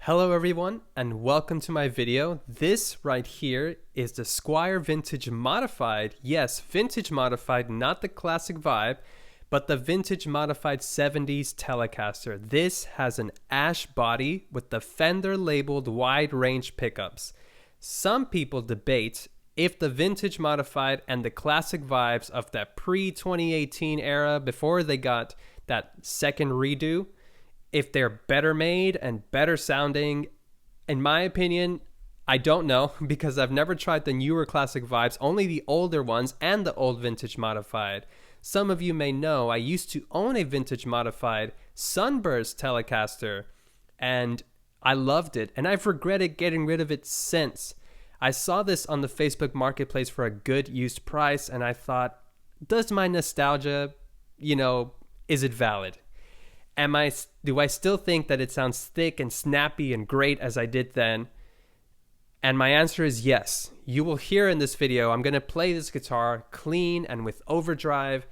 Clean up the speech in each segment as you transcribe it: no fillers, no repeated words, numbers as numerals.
Hello everyone and welcome to my video. This right here is the Squier Vintage Modified. Yes, Vintage Modified, not the classic vibe, but the Vintage Modified 70s Telecaster. This has an ash body with the Fender labeled wide range pickups. Some people debate if the Vintage Modified and the classic vibes of that pre-2018 era before they got that second redo, if they're better made and better sounding. In my opinion, I don't know because I've never tried the newer classic vibes, only the older ones and the old Vintage Modified. Some of you may know I used to own a Vintage Modified Sunburst Telecaster and I loved it, and I've regretted getting rid of it since. I saw this on the Facebook Marketplace for a good used price and I thought, does my nostalgia, is it valid? Do I still think that it sounds thick and snappy and great as I did then? And my answer is yes. You will hear in this video, I'm going to play this guitar clean and with overdrive.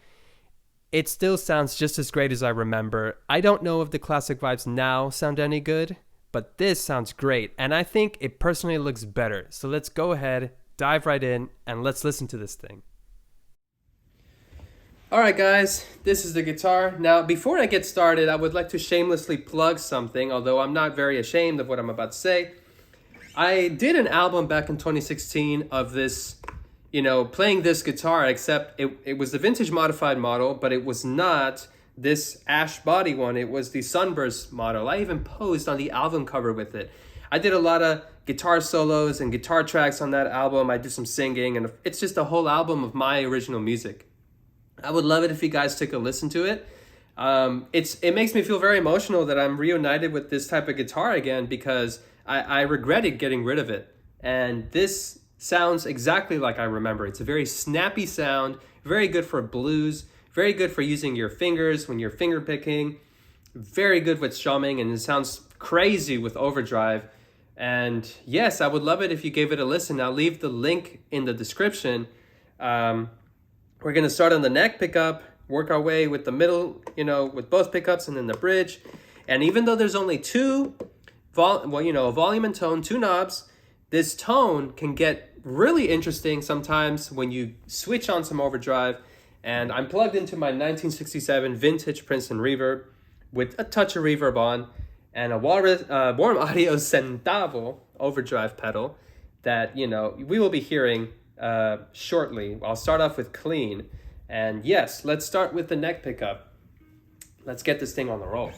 It still sounds just as great as I remember. I don't know if the classic vibes now sound any good, but this sounds great. And I think it personally looks better. So let's go ahead, dive right in, and let's listen to this thing. Alright guys, this is the guitar. Now before I get started, I would like to shamelessly plug something, although I'm not very ashamed of what I'm about to say. I did an album back in 2016 of this, playing this guitar, except it was the Vintage Modified model, but it was not this ash body one. It was the Sunburst model. I even posed on the album cover with it. I did a lot of guitar solos and guitar tracks on that album. I did some singing, and it's just a whole album of my original music. I would love it if you guys took a listen to it. It makes me feel very emotional that I'm reunited with this type of guitar again because I regretted getting rid of it. And this sounds exactly like I remember. It's a very snappy sound, very good for blues, very good for using your fingers when you're finger picking, very good with strumming, and it sounds crazy with overdrive. And yes, I would love it if you gave it a listen. I'll leave the link in the description. We're going to start on the neck pickup, work our way with the middle, with both pickups and then the bridge. And even though there's only two, volume and tone, two knobs, this tone can get really interesting sometimes when you switch on some overdrive. And I'm plugged into my 1967 vintage Princeton reverb with a touch of reverb on and a Warm Audio Centavo overdrive pedal that, we will be hearing shortly. I'll start off with clean, and yes, let's start with the neck pickup. Let's get this thing on the roll.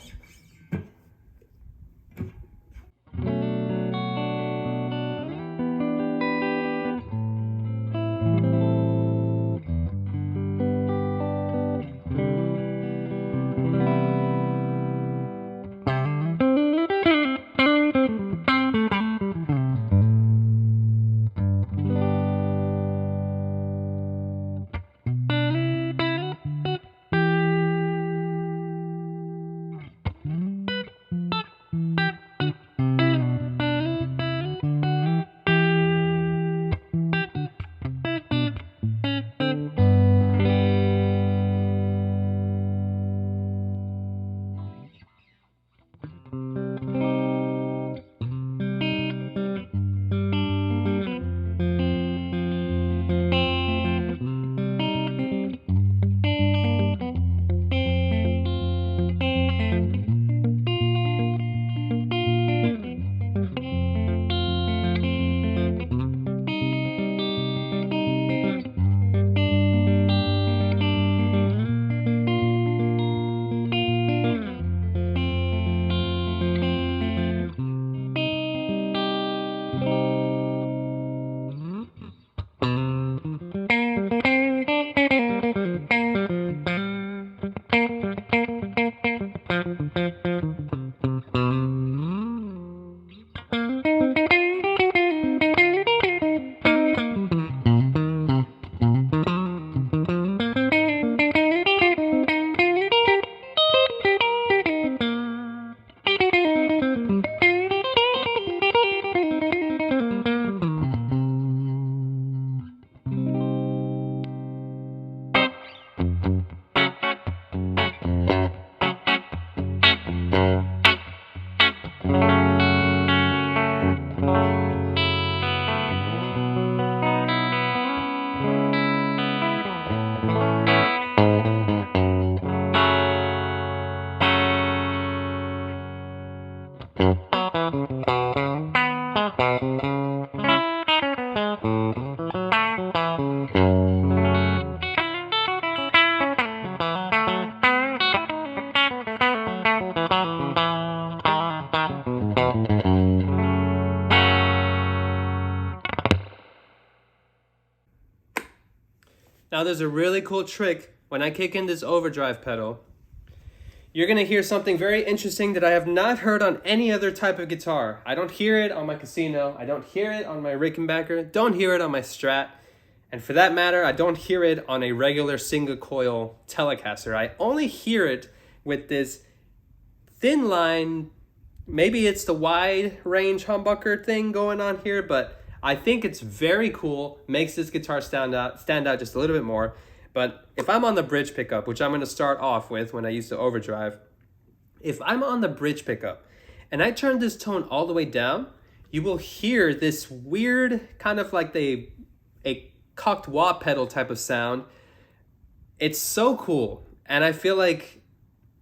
Now there's a really cool trick when I kick in this overdrive pedal. You're going to hear something very interesting that I have not heard on any other type of guitar. I don't hear it on my Casino. I don't hear it on my Rickenbacker. Don't hear it on my Strat. And for that matter, I don't hear it on a regular single coil Telecaster. I only hear it with this thin line. Maybe it's the wide range humbucker thing going on here, but I think it's very cool. Makes this guitar stand out just a little bit more. But if I'm on the bridge pickup, which I'm going to start off with when I use the overdrive, if I'm on the bridge pickup and I turn this tone all the way down, you will hear this weird kind of like a cocked wah pedal type of sound. It's so cool, and I feel like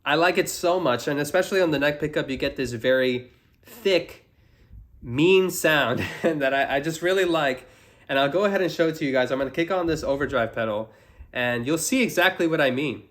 I like it so much, and especially on the neck pickup, you get this very thick, mean sound that I just really like. And I'll go ahead and show it to you guys. I'm going to kick on this overdrive pedal, and you'll see exactly what I mean.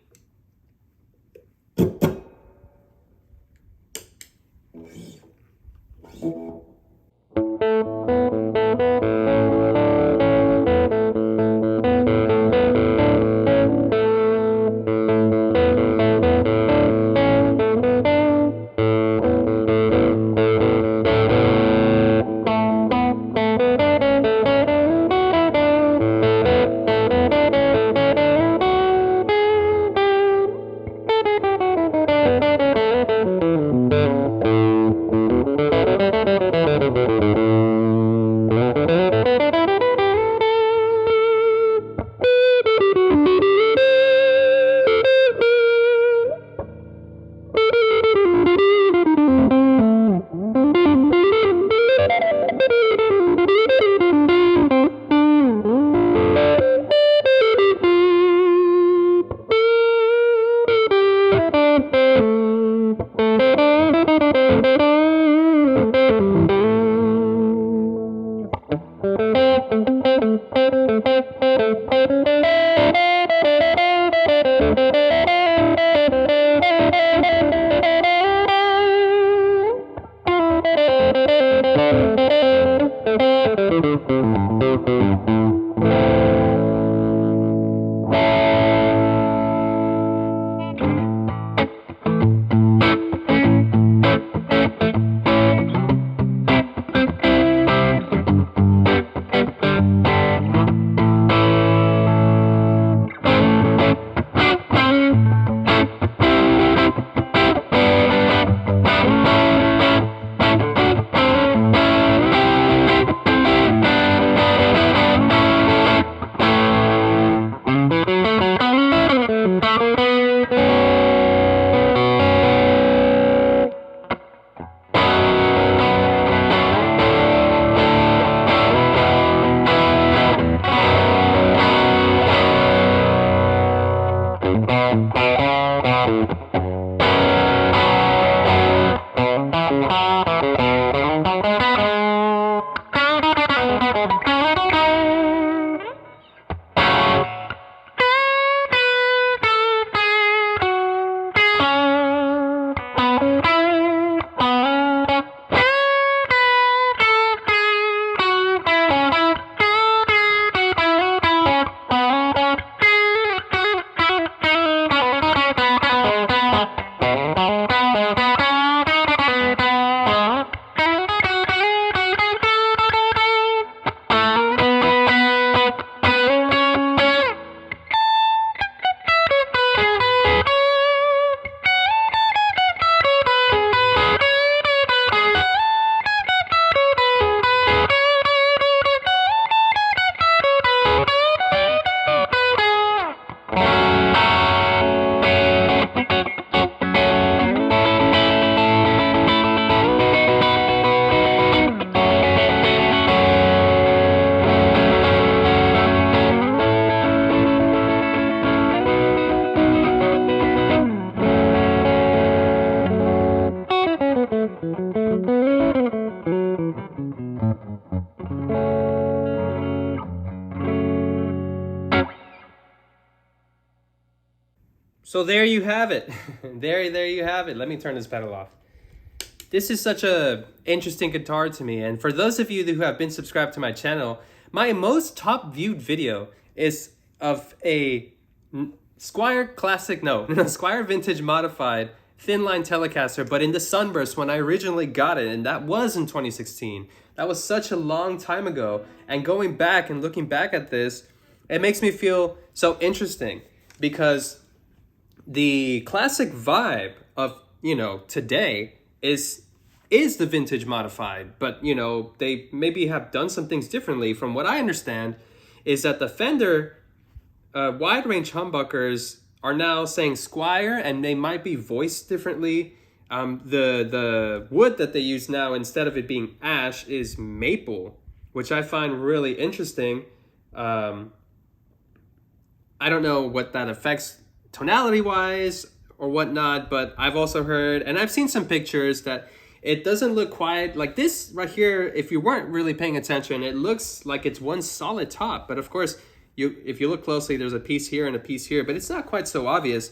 So there you have it. there you have it. Let me turn this pedal off. This is such a interesting guitar to me. And for those of you who have been subscribed to my channel, my most top viewed video is of a Squier classic, Squier vintage modified thin line Telecaster, but in the Sunburst when I originally got it, and that was in 2016. That was such a long time ago. And going back and looking back at this, it makes me feel so interesting because the classic vibe of, today is the vintage modified, but they maybe have done some things differently. From what I understand is that the Fender wide range humbuckers are now saying Squier, and they might be voiced differently. The wood that they use now, instead of it being ash, is maple, which I find really interesting. I don't know what that affects tonality wise or whatnot, but I've also heard, and I've seen some pictures, that it doesn't look quite like this right here. If you weren't really paying attention, it looks like it's one solid top. But of course, if you look closely, there's a piece here and a piece here, but it's not quite so obvious.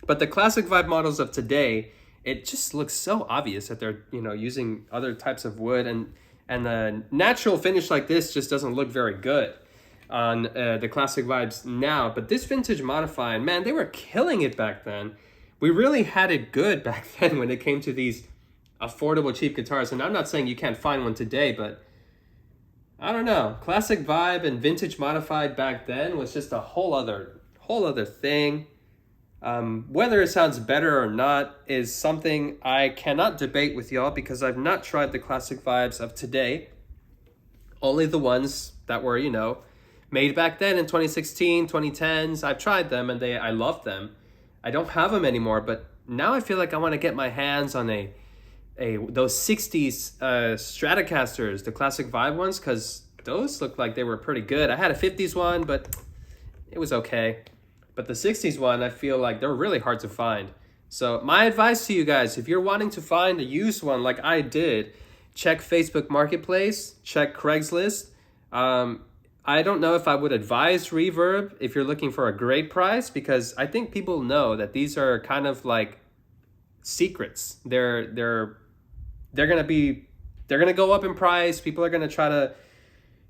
But the classic vibe models of today, it just looks so obvious that they're using other types of wood, and the natural finish like this just doesn't look very good on the classic vibes now. But this vintage modified, man, they were killing it back then. We really had it good back then when it came to these affordable cheap guitars. And I'm not saying you can't find one today, but I don't know. Classic vibe and vintage modified back then was just a whole other thing. Whether it sounds better or not is something I cannot debate with y'all, because I've not tried the classic vibes of today. Only the ones that were, made back then in 2016, 2010s. I've tried them and I loved them. I don't have them anymore, but now I feel like I want to get my hands on those 60s Stratocasters, the classic vibe ones, because those look like they were pretty good. I had a 50s one, but it was okay. But the 60s one, I feel like they're really hard to find. So my advice to you guys, if you're wanting to find a used one like I did, check Facebook Marketplace, check Craigslist. I don't know if I would advise Reverb if you're looking for a great price, because I think people know that these are kind of like secrets. They're gonna go up in price. People are gonna try to,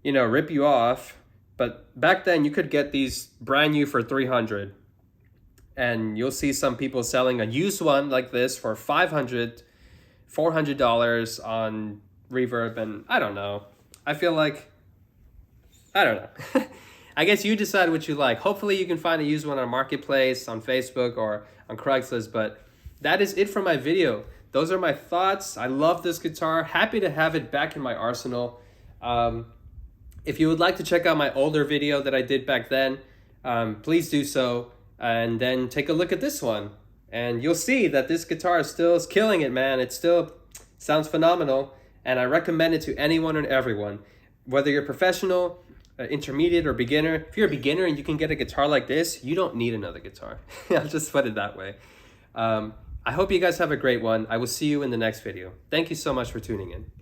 rip you off. But back then you could get these brand new for $300, and you'll see some people selling a used one like this for $500, $400 on Reverb. And I don't know. I feel like, I don't know. I guess you decide what you like. Hopefully you can find a used one on Marketplace, on Facebook, or on Craigslist. But that is it for my video. Those are my thoughts. I love this guitar. Happy to have it back in my arsenal. If you would like to check out my older video that I did back then, please do so. And then take a look at this one. And you'll see that this guitar is killing it, man. It still sounds phenomenal. And I recommend it to anyone and everyone. Whether you're professional, intermediate, or beginner. If you're a beginner and you can get a guitar like this, you don't need another guitar. I'll just put it that way. I hope you guys have a great one. I will see you in the next video. Thank you so much for tuning in.